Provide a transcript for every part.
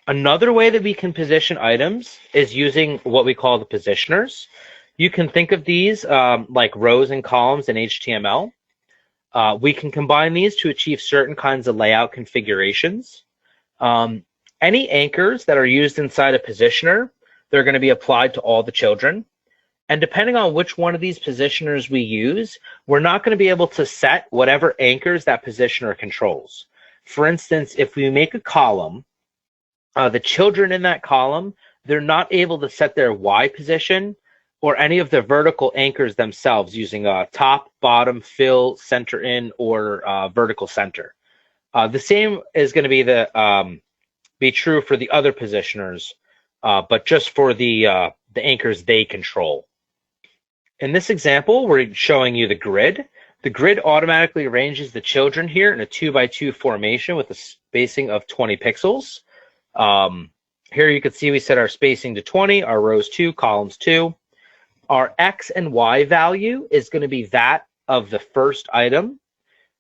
Another way that we can position items is using what we call the positioners. You can think of these like rows and columns in HTML. We can combine these to achieve certain kinds of layout configurations. Um, any anchors that are used inside a positioner, they're going to be applied to all the children. And depending on which one of these positioners we use, we're not going to be able to set whatever anchors that positioner controls. For instance, if we make a column, the children in that column, they're not able to set their Y position or any of the vertical anchors themselves using top, bottom, fill, center in, or vertical center. The same is going to be true for the other positioners, but just for the anchors they control. In this example, we're showing you the grid. The grid automatically arranges the children here in a 2x2 formation with a spacing of 20 pixels. Here you can see we set our spacing to 20, our rows 2, columns 2. Our X and Y value is going to be that of the first item.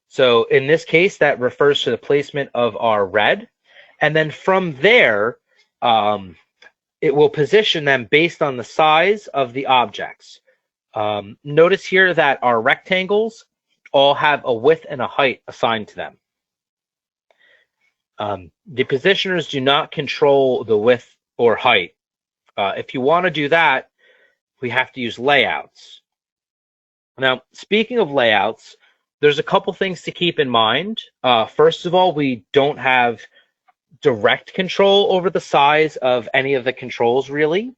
So in this case, that refers to the placement of our red. And then from there, it will position them based on the size of the objects. Notice here that our rectangles all have a width and a height assigned to them. The positioners do not control the width or height. If you want to do that, we have to use layouts. Now, speaking of layouts, there's a couple things to keep in mind. First of all, we don't have direct control over the size of any of the controls, really.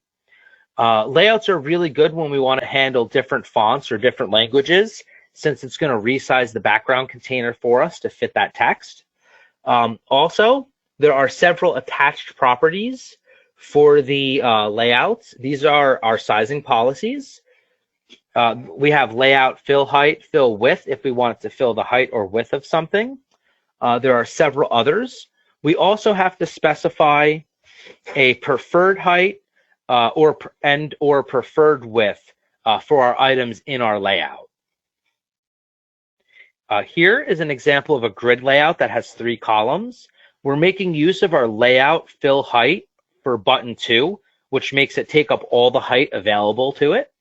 Layouts are really good when we want to handle different fonts or different languages, since it's going to resize the background container for us to fit that text. Also, there are several attached properties for the layouts. These are our sizing policies. We have layout fill height, fill width, if we want to fill the height or width of something. There are several others. We also have to specify a preferred height or preferred width for our items in our layout. Here is an example of a grid layout that has 3 columns. We're making use of our layout fill height for button 2, which makes it take up all the height available to it.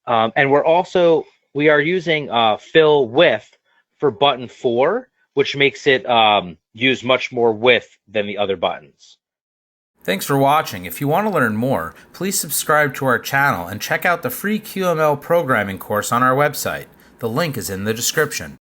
And we are using fill width for button 4, which makes it use much more width than the other buttons. Thanks for watching. If you want to learn more, please subscribe to our channel and check out the free QML programming course on our website. The link is in the description.